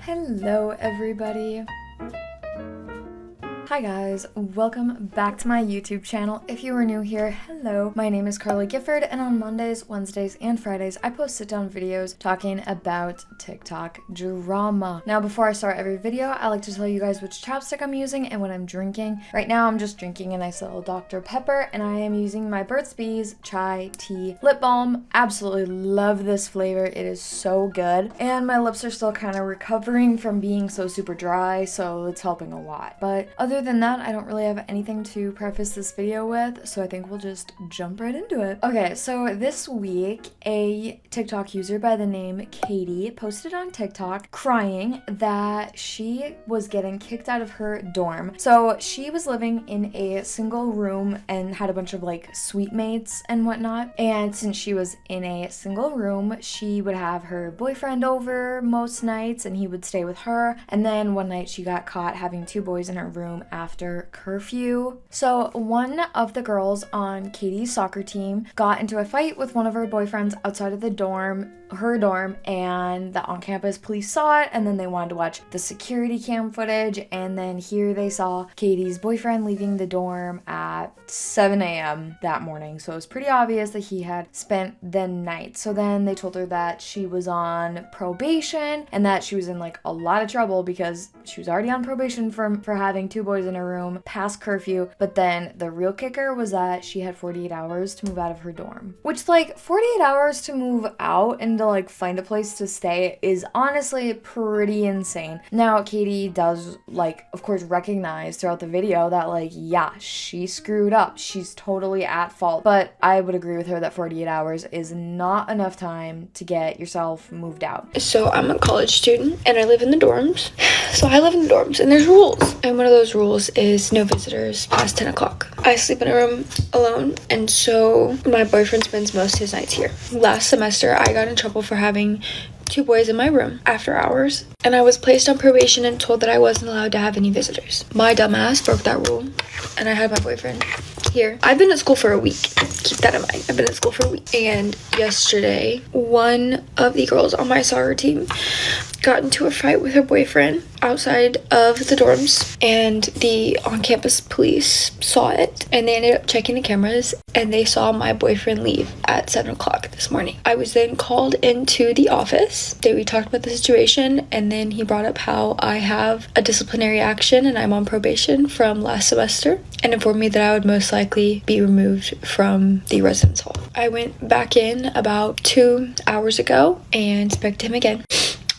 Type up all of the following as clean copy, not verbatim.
Hello everybody. Hi guys, welcome back to my YouTube channel. If you are new here, hello. My name is Carly Gifford, and on Mondays, Wednesdays, and Fridays, I post sit-down videos talking about TikTok drama. Now, before I start every video, I like to tell you guys which chapstick I'm using and what I'm drinking. Right now, I'm just drinking a nice little Dr. Pepper, and I am using my Burt's Bees Chai Tea Lip Balm. Absolutely love this flavor. It is so good. And my lips are still kind of recovering from being so super dry, so it's helping a lot. But other than that, I don't really have anything to preface this video with, so I think we'll just jump right into it. Okay, so this week, a TikTok user by the name Cadie posted on TikTok crying that she was getting kicked out of her dorm. So she was living in a single room and had a bunch of like suite mates and whatnot. And since she was in a single room, she would have her boyfriend over most nights and he would stay with her. And then one night she got caught having two boys in her room after curfew. So one of the girls on Cadie's soccer team got into a fight with one of her boyfriends outside of the dorm, her dorm, and the on-campus police saw it, and then they wanted to watch the security cam footage, and then here they saw Cadie's boyfriend leaving the dorm at 7 a.m. that morning. So it was pretty obvious that he had spent the night. So then they told her that she was on probation and that she was in like a lot of trouble because she was already on probation for having two boys in her room past curfew. But then the real kicker was that she had 48 hours to move out of her dorm, which like 48 hours to move out and to like find a place to stay is honestly pretty insane. Now Cadie does like of course recognize throughout the video that like yeah, she screwed up, she's totally at fault, but I would agree with her that 48 hours is not enough time to get yourself moved out. So I'm a college student and I live in the dorms. So I live in the dorms and there's rules, and one of those rules is no visitors past 10 o'clock. I sleep in a room alone, and so my boyfriend spends most of his nights here. Last semester I got in trouble for having two boys in my room after hours, and I was placed on probation and told that I wasn't allowed to have any visitors. My dumbass broke that rule, and I had my boyfriend here. I've been at school for a week. Keep that in mind. I've been at school for a week. And yesterday, one of the girls on my soccer team got into a fight with her boyfriend outside of the dorms, and the on-campus police saw it, and they ended up checking the cameras, and they saw my boyfriend leave at 7 o'clock this morning. I was then called into the office. We talked about the situation, and then he brought up how I have a disciplinary action and I'm on probation from last semester, and informed me that I would most likely be removed from the residence hall. I went back in about 2 hours ago and spoke to him again.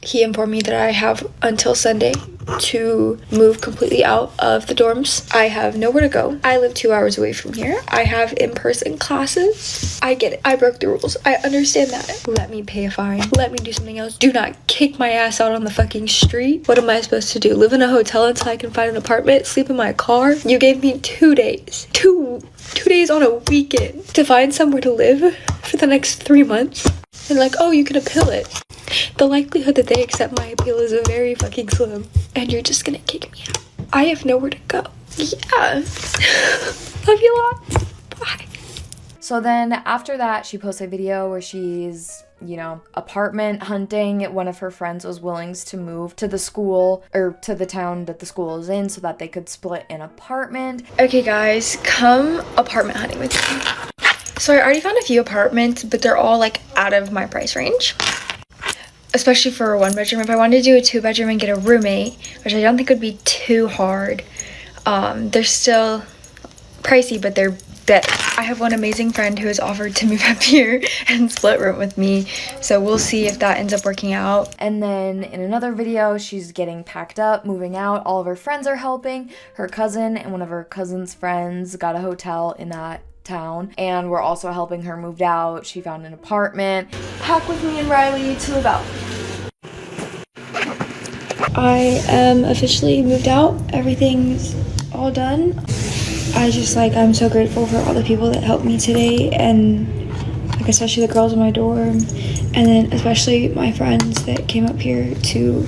He informed me that I have until Sunday to move completely out of the dorms. I have nowhere to go. I live 2 hours away from here. I have in-person classes. I get it. I broke the rules. I understand that. Let me pay a fine. Let me do something else. Do not kick my ass out on the fucking street. What am I supposed to do? Live in a hotel until I can find an apartment? Sleep in my car? You gave me 2 days. Two days on a weekend to find somewhere to live for the next 3 months. And like, oh, you can appeal it. The likelihood that they accept my appeal is very fucking slim, and you're just gonna kick me out. I have nowhere to go. Yeah. Love you a lot. Bye. So then after that, she posts a video where she's, you know, apartment hunting. One of her friends was willing to move to the school or to the town that the school is in so that they could split an apartment. Okay guys, come apartment hunting with me. So I already found a few apartments, but they're all like out of my price range. Especially for a 1-bedroom. If I wanted to do a 2-bedroom and get a roommate, which I don't think would be too hard, they're still pricey, but they're better. I have one amazing friend who has offered to move up here and split room with me, so we'll see if that ends up working out. And then in another video, she's getting packed up, moving out. All of her friends are helping. Her cousin and one of her cousin's friends got a hotel in that town, and we're also helping her move out. She found an apartment. Pack with me and Riley to live out. I am officially moved out. Everything's all done. I'm so grateful for all the people that helped me today, and like especially the girls in my dorm, and then especially my friends that came up here to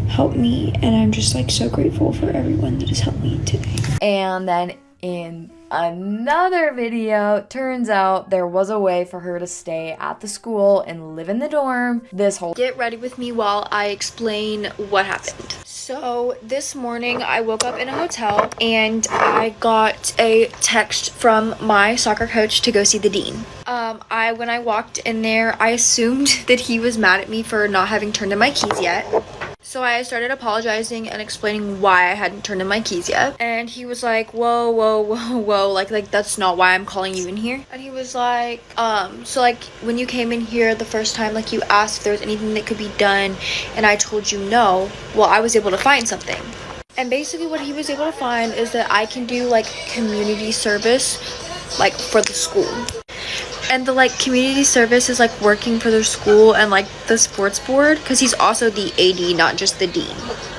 help me, and I'm just like so grateful for everyone that has helped me today. And then in another video. Turns out there was a way for her to stay at the school and live in the dorm this whole— Get ready with me while I explain what happened. So this morning I woke up in a hotel and I got a text from my soccer coach to go see the dean. When I walked in there, I assumed that he was mad at me for not having turned in my keys yet. So I started apologizing and explaining why I hadn't turned in my keys yet. And he was like, whoa, like that's not why I'm calling you in here. And he was like, so like when you came in here the first time, like you asked if there was anything that could be done and I told you no. Well, I was able to find something. And basically what he was able to find is that I can do like community service, like for the school. And the like community service is like working for their school and like the sports board, because he's also the AD, not just the dean.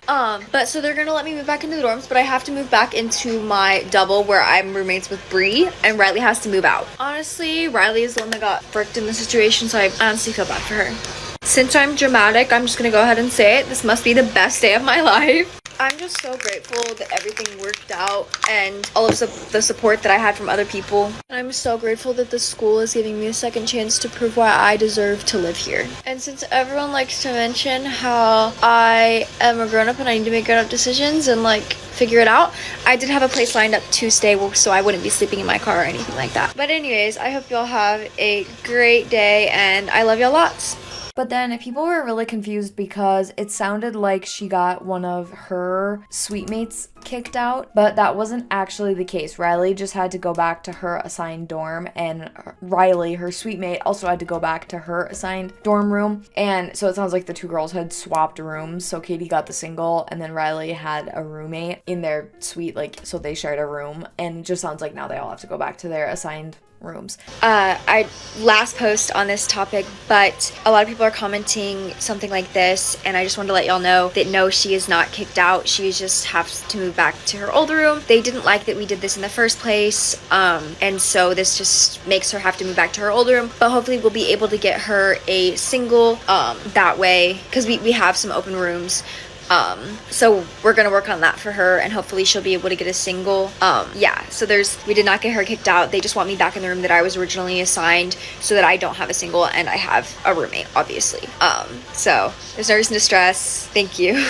But so they're gonna let me move back into the dorms, but I have to move back into my double where I'm roommates with Bree, and Riley has to move out. Honestly, Riley is the one that got fricked in the situation, so I honestly feel bad for her. Since I'm dramatic, I'm just gonna go ahead and say it. This must be the best day of my life. I'm just so grateful that everything worked out and all of the support that I had from other people. And I'm so grateful that the school is giving me a second chance to prove why I deserve to live here. And since everyone likes to mention how I am a grown-up and I need to make grown-up decisions and like figure it out, I did have a place lined up to stay so I wouldn't be sleeping in my car or anything like that. But anyways, I hope y'all have a great day and I love y'all lots. But then people were really confused because it sounded like she got one of her suite mates kicked out, but that wasn't actually the case. Riley just had to go back to her assigned dorm, and Riley, her suite mate, also had to go back to her assigned dorm room. And so it sounds like the two girls had swapped rooms. So Cadie got the single and then Riley had a roommate in their suite, like, so they shared a room. And it just sounds like now they all have to go back to their assigned rooms. I last post on this topic, but a lot of people are commenting something like this, and I just wanted to let y'all know that no, she is not kicked out. She just has to move back to her older room. They didn't like that we did this in the first place, and so this just makes her have to move back to her older room, but hopefully we'll be able to get her a single that way, because we have some open rooms. So we're gonna work on that for her, and hopefully she'll be able to get a single. Yeah, so we did not get her kicked out. They just want me back in the room that I was originally assigned so that I don't have a single and I have a roommate, obviously. So there's no reason to stress. Thank you.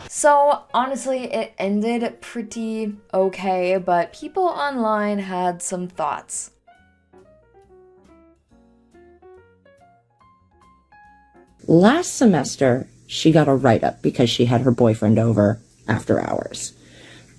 So honestly, it ended pretty okay, but people online had some thoughts. Last semester, she got a write-up because she had her boyfriend over after hours.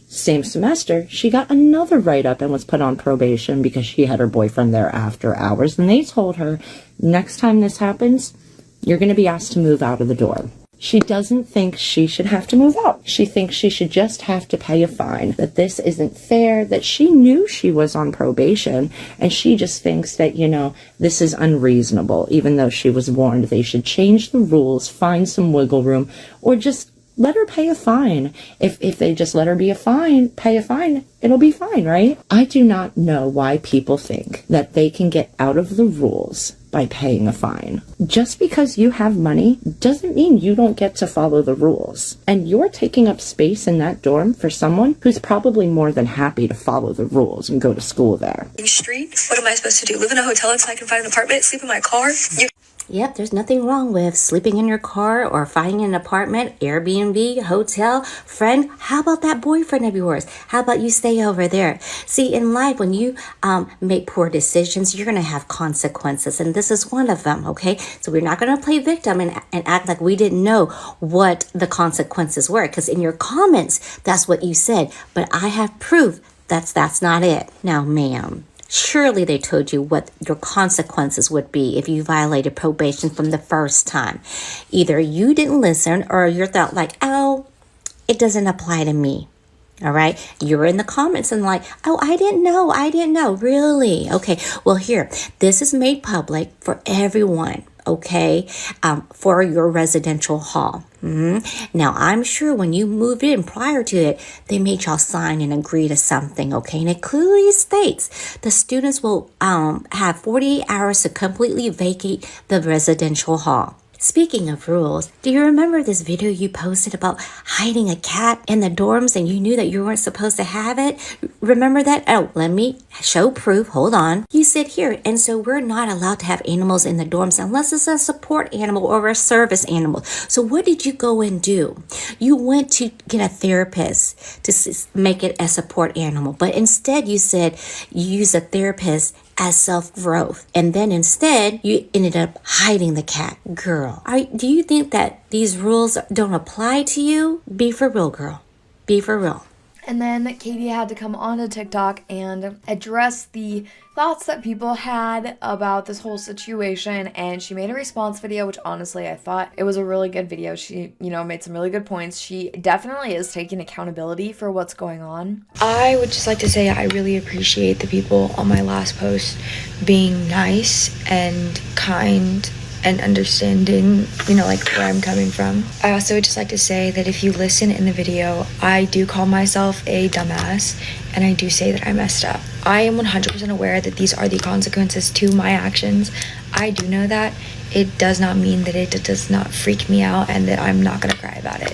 Same semester, she got another write-up and was put on probation because she had her boyfriend there after hours. And they told her, next time this happens, you're going to be asked to move out of the dorm. She doesn't think she should have to move out. She thinks she should just have to pay a fine, that this isn't fair, that she knew she was on probation, and she just thinks that, this is unreasonable, even though she was warned they should change the rules, find some wiggle room, or just let her pay a fine. If they just let her pay a fine, it'll be fine, right? I do not know why people think that they can get out of the rules by paying a fine. Just because you have money doesn't mean you don't get to follow the rules. And you're taking up space in that dorm for someone who's probably more than happy to follow the rules and go to school there. Street? What am I supposed to do? Live in a hotel until I can find an apartment? Sleep in my car? Yep, there's nothing wrong with sleeping in your car or finding an apartment, Airbnb, hotel, friend. How about that boyfriend of yours? How about you stay over there? See, in life, when you make poor decisions, you're going to have consequences, and this is one of them, okay? So we're not going to play victim and act like we didn't know what the consequences were, because in your comments, that's what you said, but I have proof that's not it. Now, ma'am, surely they told you what your consequences would be if you violated probation from the first time. Either you didn't listen or you thought like, oh, it doesn't apply to me. All right. You're in the comments and like, oh, I didn't know. Really? Okay. Well, here, this is made public for everyone. Okay. For your residential hall. Now, I'm sure when you moved in prior to it, they made y'all sign and agree to something, okay? And it clearly states the students will have 48 hours to completely vacate the residential hall. Speaking of rules, do you remember this video you posted about hiding a cat in the dorms and you knew that you weren't supposed to have it? Remember that? Oh, let me show proof. Hold on. You sit here, and so we're not allowed to have animals in the dorms unless it's a support animal or a service animal. So what did you go and do? You went to get a therapist to make it a support animal, but instead you said you use a therapist as self-growth, and then instead you ended up hiding the cat. Girl, do you think that these rules don't apply to you? Be for real, girl. Be for real. And then Cadie had to come onto TikTok and address the thoughts that people had about this whole situation, and she made a response video, which honestly I thought it was a really good video. She, made some really good points. She definitely is taking accountability for what's going on. I would just like to say I really appreciate the people on my last post being nice and kind and understanding, like where I'm coming from. I also would just like to say that if you listen in the video, I do call myself a dumbass, and I do say that I messed up. I am 100% aware that these are the consequences to my actions. I do know that. It does not mean that it does not freak me out and that I'm not gonna cry about it.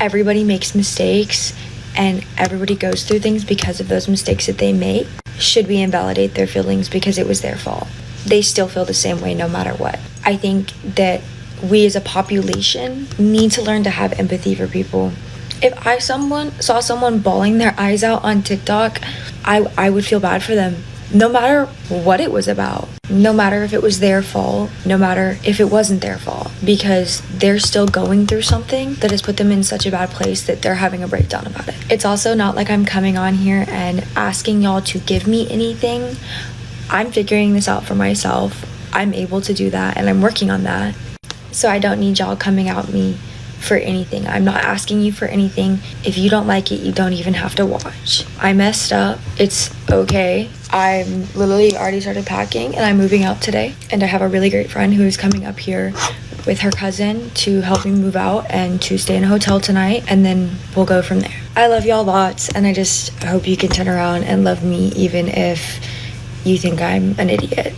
Everybody makes mistakes, and everybody goes through things because of those mistakes that they make. Should we invalidate their feelings because it was their fault? They still feel the same way no matter what. I think that we as a population need to learn to have empathy for people. If I saw someone bawling their eyes out on TikTok, I would feel bad for them, no matter what it was about, no matter if it was their fault, no matter if it wasn't their fault, because they're still going through something that has put them in such a bad place that they're having a breakdown about it. It's also not like I'm coming on here and asking y'all to give me anything. I'm figuring this out for myself. I'm able to do that, and I'm working on that. So I don't need y'all coming at me for anything. I'm not asking you for anything. If you don't like it, you don't even have to watch. I messed up. It's okay. I'm literally already started packing, and I'm moving out today. And I have a really great friend who is coming up here with her cousin to help me move out and to stay in a hotel tonight, and then we'll go from there. I love y'all lots, and I just hope you can turn around and love me even if you think I'm an idiot.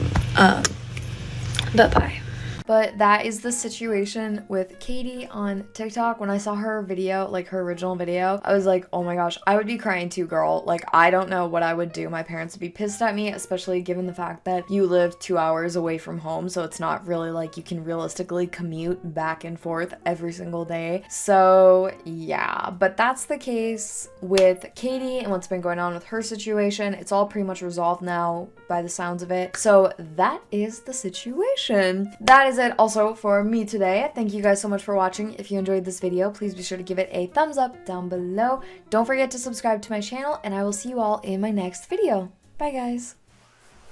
But bye. But that is the situation with Cadie on TikTok. When I saw her video, like her original video, I was like, oh my gosh, I would be crying too, girl. Like, I don't know what I would do. My parents would be pissed at me, especially given the fact that you live 2 hours away from home. So it's not really like you can realistically commute back and forth every single day. So yeah, but that's the case with Cadie and what's been going on with her situation. It's all pretty much resolved now by the sounds of it. So that is the situation. That is it also for me today. Thank you guys so much for watching. If you enjoyed this video, please be sure to give it a thumbs up down below. Don't forget to subscribe to my channel, and I will see you all in my next video. Bye guys.